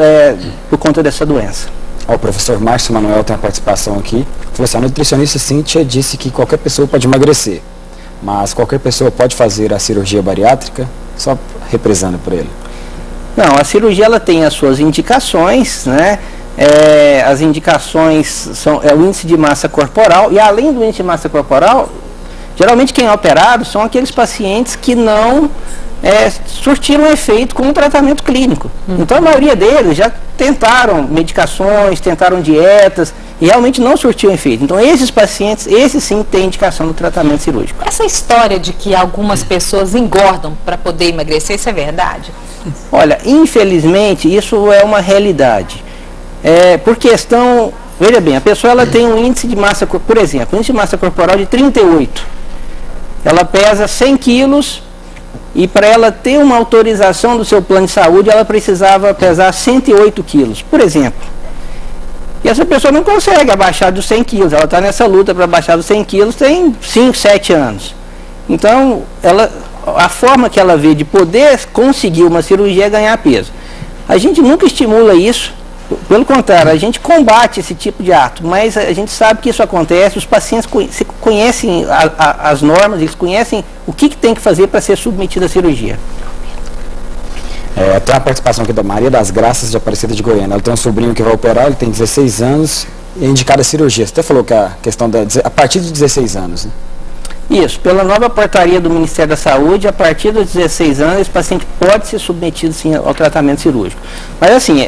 [SPEAKER 5] por conta dessa doença.
[SPEAKER 2] O professor Márcio Manuel tem a participação aqui. Falou assim, a nutricionista Cíntia disse que qualquer pessoa pode emagrecer, mas qualquer pessoa pode fazer a cirurgia bariátrica? Só represando por ele.
[SPEAKER 5] Não, a cirurgia ela tem as suas indicações, né? As indicações são o índice de massa corporal, e além do índice de massa corporal, geralmente quem é operado são aqueles pacientes que não surtiram efeito com um tratamento clínico. Então a maioria deles já tentaram medicações, tentaram dietas e realmente não surtiram efeito. Então esses pacientes, esses sim têm indicação do tratamento cirúrgico.
[SPEAKER 1] Essa história de que algumas pessoas engordam para poder emagrecer, isso é verdade?
[SPEAKER 5] Olha, infelizmente isso é uma realidade. Por questão, veja bem, a pessoa ela tem um índice de massa, por exemplo, índice de massa corporal de 38. Ela pesa 100 quilos. E para ela ter uma autorização do seu plano de saúde, ela precisava pesar 108 quilos, por exemplo. E essa pessoa não consegue abaixar dos 100 quilos. Ela está nessa luta para abaixar dos 100 quilos tem 5, 7 anos. Então, a forma que ela vê de poder conseguir uma cirurgia é ganhar peso. A gente nunca estimula isso. Pelo contrário, a gente combate esse tipo de ato, mas a gente sabe que isso acontece, os pacientes conhecem as normas, eles conhecem o que tem que fazer para ser submetido à cirurgia.
[SPEAKER 2] Tem a participação aqui da Maria das Graças de Aparecida de Goiânia. Ela tem um sobrinho que vai operar, ele tem 16 anos e é indicado a cirurgia. Você até falou que a questão a partir de 16 anos, né?
[SPEAKER 5] Isso, pela nova portaria do Ministério da Saúde, a partir dos 16 anos, esse paciente pode ser submetido sim ao tratamento cirúrgico. Mas assim,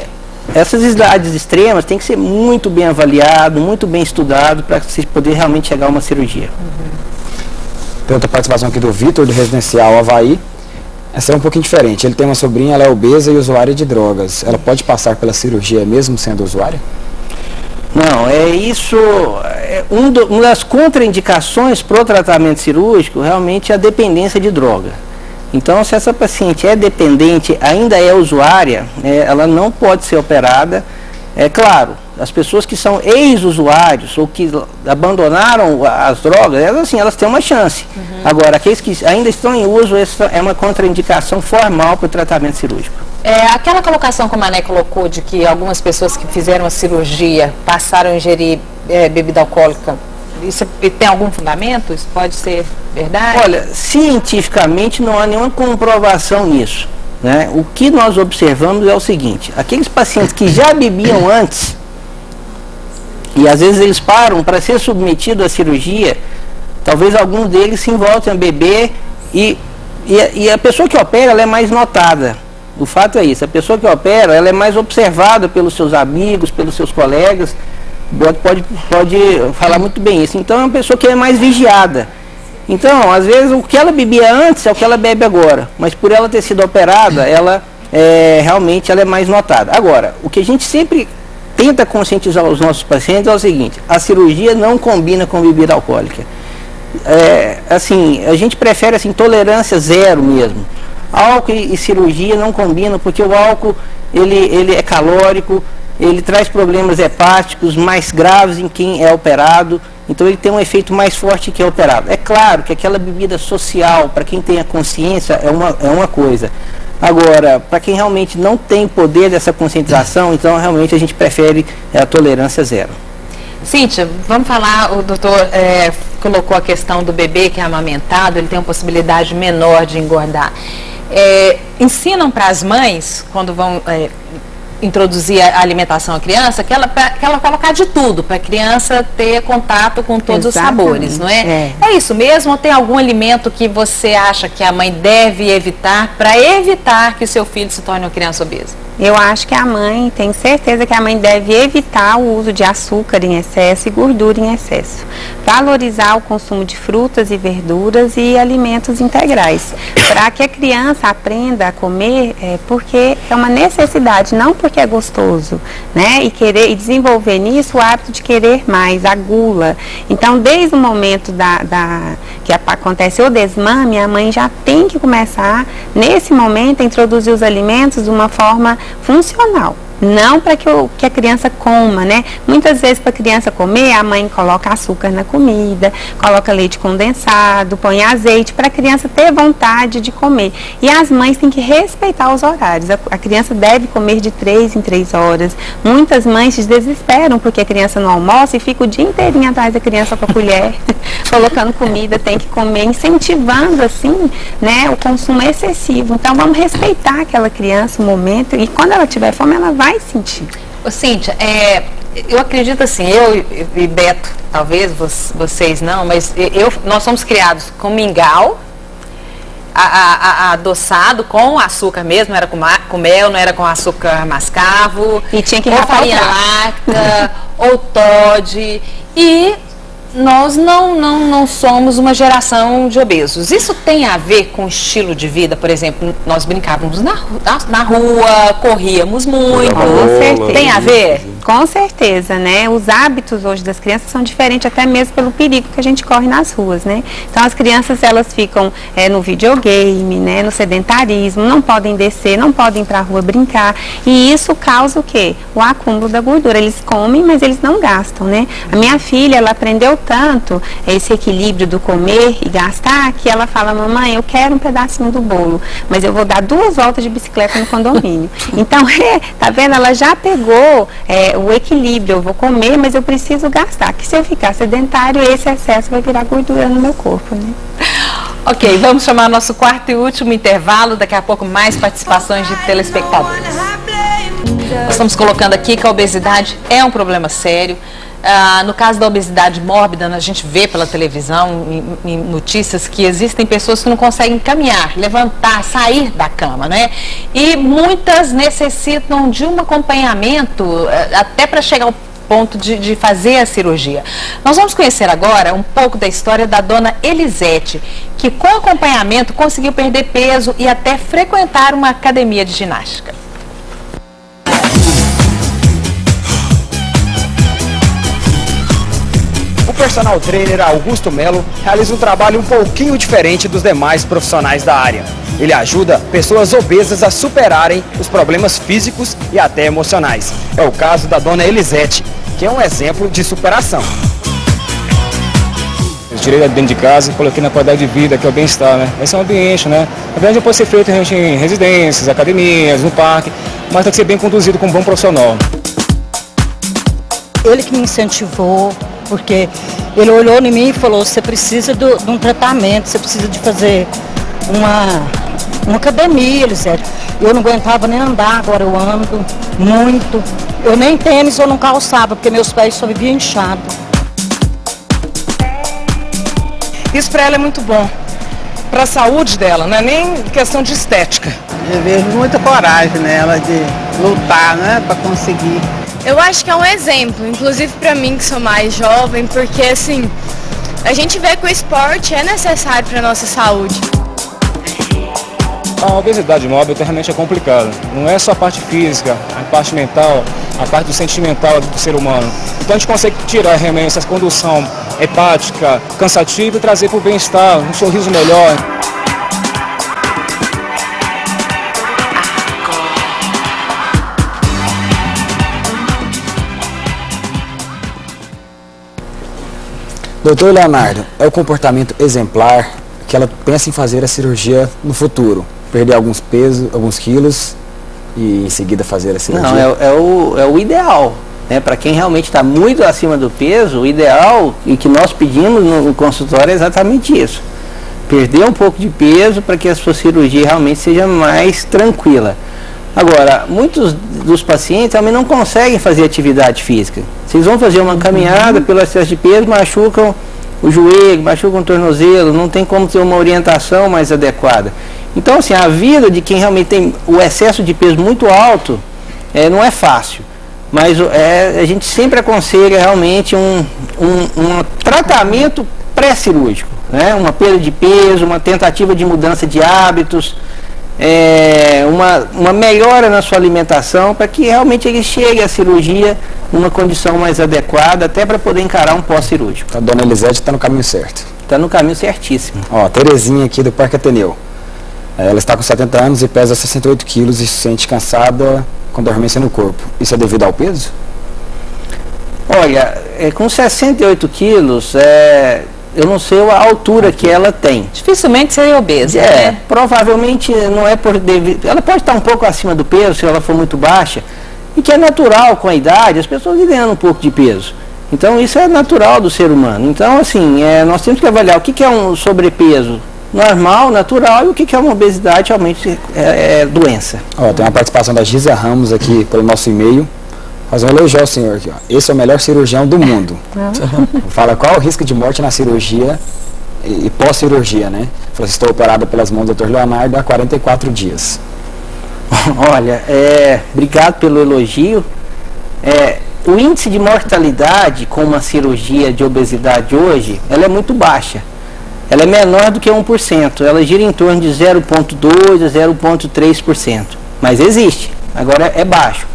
[SPEAKER 5] essas idades extremas tem que ser muito bem avaliado, muito bem estudado para você poder realmente chegar a uma cirurgia.
[SPEAKER 2] Tem outra participação aqui do Vitor, do Residencial Havaí. Essa é um pouquinho diferente. Ele tem uma sobrinha, ela é obesa e usuária de drogas. Ela pode passar pela cirurgia mesmo sendo usuária?
[SPEAKER 5] Não, uma das contraindicações para o tratamento cirúrgico realmente é a dependência de droga. Então, se essa paciente é dependente, ainda é usuária, ela não pode ser operada. É claro, as pessoas que são ex-usuários ou que abandonaram as drogas, elas têm uma chance. Agora, aqueles que ainda estão em uso, essa é uma contraindicação formal para o tratamento cirúrgico.
[SPEAKER 1] Aquela colocação que o Mané colocou de que algumas pessoas que fizeram a cirurgia passaram a ingerir bebida alcoólica, isso tem algum fundamento? Isso pode ser verdade?
[SPEAKER 5] Olha, cientificamente não há nenhuma comprovação nisso, né? O que nós observamos é o seguinte: aqueles pacientes que já bebiam antes, e às vezes eles param para ser submetidos à cirurgia, talvez alguns deles se voltem a beber e a pessoa que opera ela é mais notada. O fato é isso, a pessoa que opera ela é mais observada pelos seus amigos, pelos seus colegas. Pode falar muito bem isso. Então é uma pessoa que é mais vigiada. Então, às vezes, o que ela bebia antes é o que ela bebe agora. Mas por ela ter sido operada, realmente ela é mais notada. Agora, o que a gente sempre tenta conscientizar os nossos pacientes é o seguinte: a cirurgia não combina com bebida alcoólica. A gente prefere tolerância zero mesmo. Álcool e cirurgia não combinam, porque o álcool ele é calórico, ele traz problemas hepáticos mais graves em quem é operado, então ele tem um efeito mais forte que é operado. É claro que aquela bebida social, para quem tem a consciência, é uma coisa. Agora, para quem realmente não tem poder dessa conscientização, então realmente a gente prefere a tolerância zero.
[SPEAKER 1] Cíntia, vamos falar, o doutor colocou a questão do bebê que é amamentado, ele tem uma possibilidade menor de engordar. Ensinam para as mães, quando vão introduzir a alimentação à criança, que ela colocar de tudo, para a criança ter contato com todos os sabores, não é? É isso mesmo? Ou tem algum alimento que você acha que a mãe deve evitar para evitar que o seu filho se torne uma criança obesa?
[SPEAKER 4] Eu acho que a mãe, tenho certeza que a mãe deve evitar o uso de açúcar em excesso e gordura em excesso. Valorizar o consumo de frutas e verduras e alimentos integrais. Para que a criança aprenda a comer, porque é uma necessidade, não porque é gostoso, né? E desenvolver nisso o hábito de querer mais, a gula. Então, desde o momento que acontece o desmame, a mãe já tem que começar, nesse momento, a introduzir os alimentos de uma forma funcional. Não para que a criança coma, né? Muitas vezes, para a criança comer, a mãe coloca açúcar na comida, coloca leite condensado, põe azeite, para a criança ter vontade de comer. E as mães têm que respeitar os horários. A criança deve comer de 3 em 3 horas. Muitas mães se desesperam porque a criança não almoça e fica o dia inteirinho atrás da criança com a colher, colocando comida, tem que comer, incentivando, assim, né, o consumo excessivo. Então, vamos respeitar aquela criança, o momento, e quando ela tiver fome, ela vai sentir.
[SPEAKER 1] Ô, Cíntia, eu acredito assim, eu e Beto, talvez vocês não, mas nós somos criados com mingau, adoçado com açúcar mesmo, era com mel, não era com açúcar mascavo.
[SPEAKER 4] E tinha que
[SPEAKER 1] ou farinha láctea, ou Toddy. E nós não somos uma geração de obesos. Isso tem a ver com o estilo de vida? Por exemplo, nós brincávamos na rua, corríamos muito.
[SPEAKER 4] Com certeza.
[SPEAKER 1] Tem a ver?
[SPEAKER 4] Com certeza, né? Os hábitos hoje das crianças são diferentes, até mesmo pelo perigo que a gente corre nas ruas, né? Então as crianças, elas ficam no videogame, né? No sedentarismo, não podem descer, não podem ir para a rua brincar. E isso causa o quê? O acúmulo da gordura. Eles comem, mas eles não gastam, né? A minha filha, ela aprendeu tanto esse equilíbrio do comer e gastar, que ela fala: mamãe, eu quero um pedacinho do bolo, mas eu vou dar 2 voltas de bicicleta no condomínio. Então, tá vendo? Ela já pegou o equilíbrio. Eu vou comer, mas eu preciso gastar. Que se eu ficar sedentário, esse excesso vai virar gordura no meu corpo, né?
[SPEAKER 1] Ok, vamos chamar nosso quarto e último intervalo. Daqui a pouco mais participações de telespectadores. Nós estamos colocando aqui que a obesidade é um problema sério. No caso da obesidade mórbida, a gente vê pela televisão, em notícias, que existem pessoas que não conseguem caminhar, levantar, sair da cama, né? E muitas necessitam de um acompanhamento até para chegar ao ponto de fazer a cirurgia. Nós vamos conhecer agora um pouco da história da dona Elisete, que com acompanhamento conseguiu perder peso e até frequentar uma academia de ginástica.
[SPEAKER 2] O personal trainer Augusto Melo realiza um trabalho um pouquinho diferente dos demais profissionais da área. Ele ajuda pessoas obesas a superarem os problemas físicos e até emocionais. É o caso da dona Elisete, que é um exemplo de superação.
[SPEAKER 11] Eu tirei dentro de casa e coloquei na qualidade de vida, que é o bem-estar, né? Esse é um ambiente, né? A viagem pode ser feita em residências, academias, no parque, mas tem que ser bem conduzido com um bom profissional.
[SPEAKER 12] Ele que me incentivou, porque ele olhou em mim e falou: você precisa de um tratamento, você precisa de fazer uma academia, Elisete. Eu não aguentava nem andar, agora eu ando muito. Eu nem tênis eu não calçava, porque meus pés só viviam inchados.
[SPEAKER 9] Isso para ela é muito bom, para a saúde dela, não é nem questão de estética.
[SPEAKER 13] Eu vejo muita coragem nela de lutar, né, para conseguir.
[SPEAKER 14] Eu acho que é um exemplo, inclusive para mim que sou mais jovem, porque assim, a gente vê que o esporte é necessário para a nossa saúde.
[SPEAKER 11] A obesidade mórbida realmente é complicada. Não é só a parte física, a parte mental, a parte do sentimental do ser humano. Então a gente consegue tirar realmente essa condução hepática, cansativa e trazer para o bem-estar, um sorriso melhor.
[SPEAKER 2] Doutor Leonardo, é o comportamento exemplar que ela pensa em fazer a cirurgia no futuro? Perder alguns quilos e em seguida fazer a cirurgia?
[SPEAKER 5] Não, é o ideal, né? Para quem realmente está muito acima do peso, o ideal e que nós pedimos no consultório é exatamente isso. Perder um pouco de peso para que a sua cirurgia realmente seja mais tranquila. Agora, muitos dos pacientes também não conseguem fazer atividade física. Vocês vão fazer uma caminhada pelo excesso de peso, machucam o joelho, machucam o tornozelo, não tem como ter uma orientação mais adequada. Então, assim, a vida de quem realmente tem o excesso de peso muito alto não é fácil. Mas a gente sempre aconselha realmente um tratamento pré-cirúrgico, né? Uma perda de peso, uma tentativa de mudança de hábitos, uma melhora na sua alimentação para que realmente ele chegue à cirurgia numa condição mais adequada, até para poder encarar um pós-cirúrgico.
[SPEAKER 2] A dona Elisete está no caminho certo.
[SPEAKER 5] Está no caminho certíssimo.
[SPEAKER 2] Ó, Terezinha aqui do Parque Ateneu. Ela está com 70 anos e pesa 68 quilos e se sente cansada com dormência no corpo. Isso é devido ao peso?
[SPEAKER 5] Olha, com 68 quilos, eu não sei a altura que ela tem.
[SPEAKER 1] Dificilmente seria obesa, né?
[SPEAKER 5] Provavelmente não é por devido. Ela pode estar um pouco acima do peso, se ela for muito baixa, e que é natural com a idade, as pessoas vão ganhando um pouco de peso. Então isso é natural do ser humano. Então, assim, nós temos que avaliar o que é um sobrepeso normal, natural, e o que é uma obesidade realmente doença.
[SPEAKER 2] Ó, tem uma participação da Giza Ramos aqui pelo nosso e-mail. Fazer um elogio ao senhor aqui, ó. Esse é o melhor cirurgião do mundo. Fala qual o risco de morte na cirurgia e pós-cirurgia, né? Falou, estou operada pelas mãos do Dr. Leonardo há 44 dias.
[SPEAKER 5] Olha, obrigado pelo elogio. O índice de mortalidade com uma cirurgia de obesidade hoje, ela é muito baixa. Ela é menor do que 1%. Ela gira em torno de 0,2% a 0,3%. Mas existe. Agora é baixo.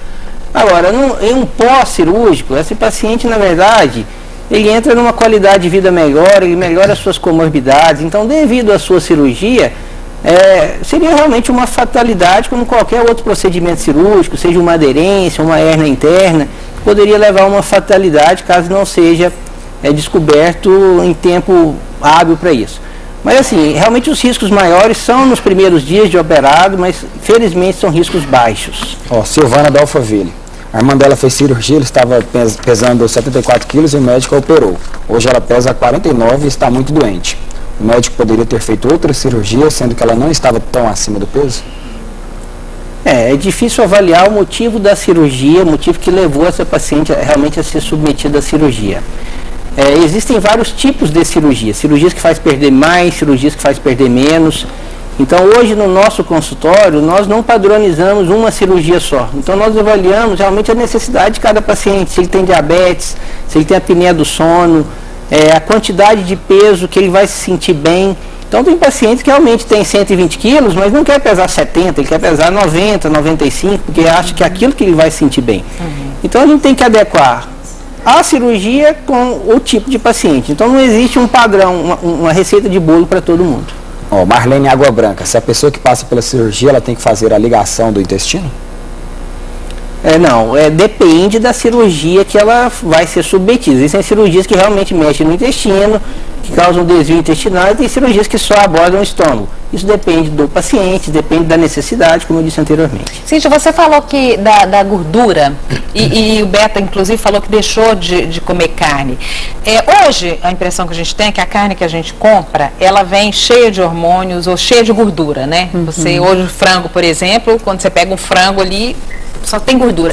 [SPEAKER 5] Agora, em um pós-cirúrgico, esse paciente, na verdade, ele entra numa qualidade de vida melhor, ele melhora as suas comorbidades. Então, devido à sua cirurgia, seria realmente uma fatalidade, como qualquer outro procedimento cirúrgico, seja uma aderência, uma hérnia interna, poderia levar a uma fatalidade caso não seja descoberto em tempo hábil para isso. Mas assim, realmente os riscos maiores são nos primeiros dias de operado, mas felizmente são riscos baixos.
[SPEAKER 2] Silvana da Alphaville. A irmã dela fez cirurgia, ela estava pesando 74 quilos e o médico a operou. Hoje ela pesa 49 e está muito doente. O médico poderia ter feito outra cirurgia, sendo que ela não estava tão acima do peso?
[SPEAKER 5] É difícil avaliar o motivo da cirurgia, o motivo que levou essa paciente realmente a ser submetida à cirurgia. Existem vários tipos de cirurgias, cirurgias que faz perder mais, cirurgias que faz perder menos. Então hoje no nosso consultório nós não padronizamos uma cirurgia só. Então nós avaliamos realmente a necessidade de cada paciente, se ele tem diabetes, se ele tem apneia do sono, a quantidade de peso que ele vai se sentir bem. Então tem pacientes que realmente tem 120 quilos, mas não quer pesar 70, ele quer pesar 90, 95, porque acha que é aquilo que ele vai se sentir bem. Então a gente tem que adequar a cirurgia com o tipo de paciente. Então não existe um padrão, uma receita de bolo para todo mundo.
[SPEAKER 2] Marlene Água Branca, se a pessoa que passa pela cirurgia, ela tem que fazer a ligação do intestino?
[SPEAKER 5] Não, depende da cirurgia que ela vai ser submetida. Existem cirurgias que realmente mexem no intestino, que causam desvio intestinal, e tem cirurgias que só abordam o estômago. Isso depende do paciente, depende da necessidade, como eu disse anteriormente.
[SPEAKER 1] Cíntia, você falou que da gordura, e o Beto, inclusive, falou que deixou de comer carne. Hoje, a impressão que a gente tem é que a carne que a gente compra, ela vem cheia de hormônios ou cheia de gordura, né? Você, hoje, o frango, por exemplo, quando você pega um frango ali, só tem gordura.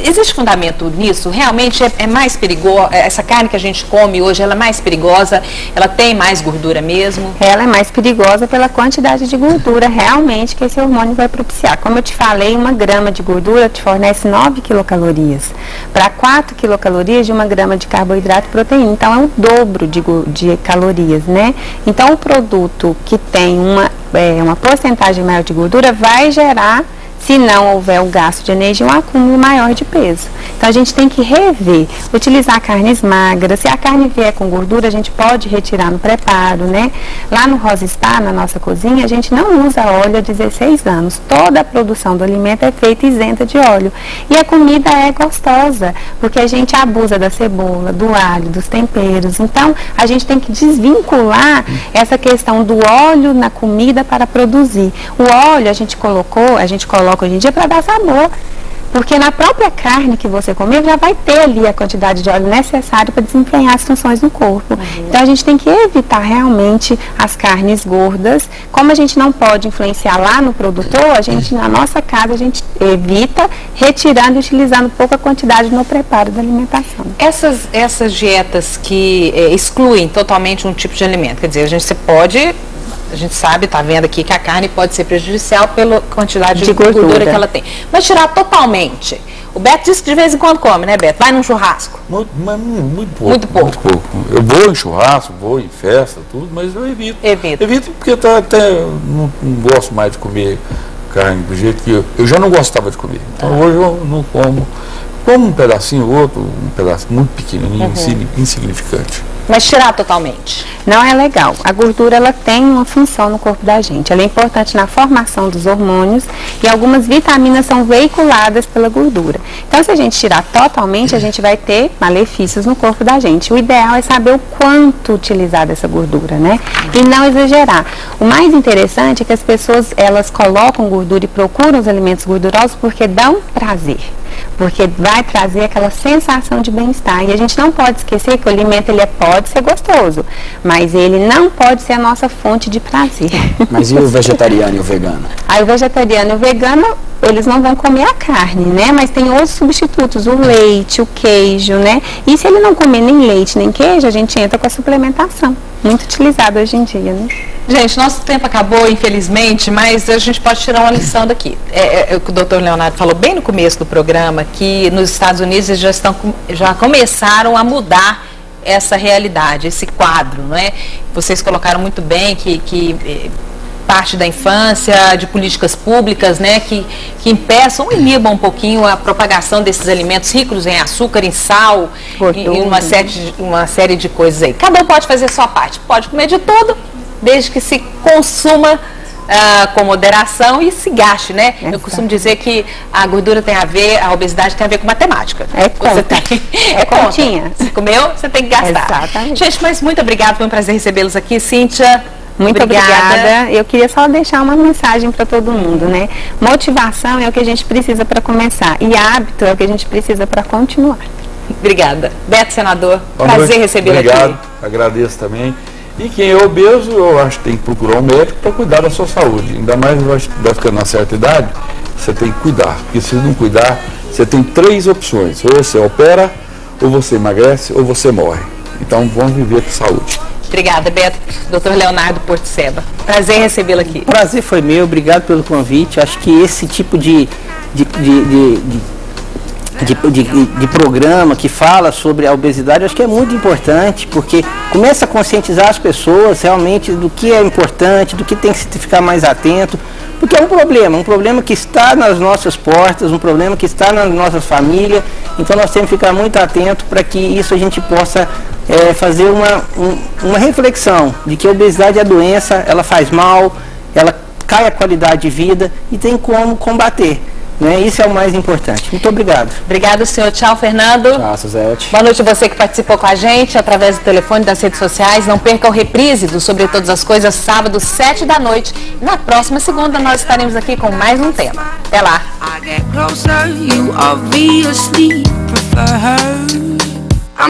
[SPEAKER 1] Existe fundamento nisso? Realmente é mais perigoso? Essa carne que a gente come hoje, ela é mais perigosa? Ela tem mais gordura mesmo?
[SPEAKER 4] Ela é mais perigosa pela quantidade de gordura realmente que esse hormônio vai propiciar. Como eu te falei, 1 grama de gordura te fornece 9 quilocalorias. Para 4 quilocalorias de 1 grama de carboidrato e proteína. Então é o dobro de calorias, né? Então o produto que tem uma porcentagem maior de gordura vai gerar, se não houver o gasto de energia, um acúmulo maior de peso. Então, a gente tem que rever, utilizar carnes magras. Se a carne vier com gordura, a gente pode retirar no preparo, né? Lá no Rosa Spa, na nossa cozinha, a gente não usa óleo há 16 anos. Toda a produção do alimento é feita isenta de óleo. E a comida é gostosa, porque a gente abusa da cebola, do alho, dos temperos. Então, a gente tem que desvincular essa questão do óleo na comida para produzir. O óleo a gente coloca hoje em dia para dar sabor, porque na própria carne que você comer já vai ter ali a quantidade de óleo necessária para desempenhar as funções no corpo. Então a gente tem que evitar realmente as carnes gordas. Como a gente não pode influenciar lá no produtor, a gente na nossa casa a gente evita, retirando e utilizando pouca quantidade no preparo da alimentação.
[SPEAKER 1] Essas dietas que excluem totalmente um tipo de alimento, quer dizer, a gente sabe, está vendo aqui que a carne pode ser prejudicial pela quantidade de gordura que ela tem. Mas tirar totalmente. O Beto disse que de vez em quando come, né, Beto? Vai num churrasco.
[SPEAKER 3] Muito pouco.
[SPEAKER 1] Muito pouco.
[SPEAKER 3] Muito pouco. Eu vou em churrasco, vou em festa, tudo, mas eu evito. Evito porque eu não gosto mais de comer carne do jeito que eu já não gostava de comer. Então hoje eu não como. Como um pedacinho ou outro, um pedaço muito pequenininho, insignificante.
[SPEAKER 1] Mas tirar totalmente?
[SPEAKER 4] Não é legal. A gordura, ela tem uma função no corpo da gente. Ela é importante na formação dos hormônios e algumas vitaminas são veiculadas pela gordura. Então, se a gente tirar totalmente, a gente vai ter malefícios no corpo da gente. O ideal é saber o quanto utilizar dessa gordura, né? E não exagerar. O mais interessante é que as pessoas, elas colocam gordura e procuram os alimentos gordurosos porque dão prazer. Porque vai trazer aquela sensação de bem-estar. E a gente não pode esquecer que o alimento pode ser gostoso, mas ele não pode ser a nossa fonte de prazer.
[SPEAKER 2] Mas e o vegetariano e o vegano?
[SPEAKER 4] Aí o vegetariano e o vegano eles não vão comer a carne, né? Mas tem outros substitutos, o leite, o queijo, né? E se ele não comer nem leite, nem queijo, a gente entra com a suplementação. Muito utilizado hoje em dia, né?
[SPEAKER 1] Gente, nosso tempo acabou, infelizmente, mas a gente pode tirar uma lição daqui. O que o doutor Leonardo falou bem no começo do programa, que nos Estados Unidos eles já começaram a mudar essa realidade, esse quadro, não é? Vocês colocaram muito bem que parte da infância, de políticas públicas, né, que impeçam ou inibam um pouquinho a propagação desses alimentos ricos em açúcar, em sal, e uma série de coisas aí. Cada um pode fazer a sua parte, pode comer de tudo, desde que se consuma com moderação e se gaste, né? Eu costumo dizer que a gordura tem a ver, a obesidade tem a ver com matemática. É continha. Você comeu, você tem que gastar. Exatamente. Gente, mas muito obrigada, foi um prazer recebê-los aqui, Cíntia.
[SPEAKER 4] Muito obrigada. Eu queria só deixar uma mensagem para todo mundo, né? Motivação é o que a gente precisa para começar e hábito é o que a gente precisa para continuar.
[SPEAKER 1] Obrigada. Beto, senador, prazer recebê-lo aqui.
[SPEAKER 3] Obrigado, agradeço também. E quem é obeso, eu acho que tem que procurar um médico para cuidar da sua saúde. Ainda mais vai ficando na certa idade, você tem que cuidar. Porque se não cuidar, você tem 3 opções. Ou você opera, ou você emagrece, ou você morre. Então vamos viver com saúde.
[SPEAKER 1] Obrigada, Beto. Doutor Leonardo Porticeba. Prazer recebê-lo aqui.
[SPEAKER 5] O prazer foi meu, obrigado pelo convite. Acho que esse tipo de programa que fala sobre a obesidade, acho que é muito importante, porque começa a conscientizar as pessoas realmente do que é importante, do que tem que se ficar mais atento, porque é um problema que está nas nossas portas, um problema que está na nossa família, então nós temos que ficar muito atento para que isso a gente possa fazer uma reflexão de que a obesidade é doença, ela faz mal, ela cai a qualidade de vida e tem como combater. Né? Isso é o mais importante. Muito obrigado.
[SPEAKER 1] Obrigado, senhor. Tchau, Fernando.
[SPEAKER 2] Tchau, Suzete.
[SPEAKER 1] Boa noite a você que participou com a gente através do telefone, das redes sociais. Não perca o reprise do Sobre Todas as Coisas, sábado, 7 da noite. Na próxima segunda nós estaremos aqui com mais um tema. Até lá.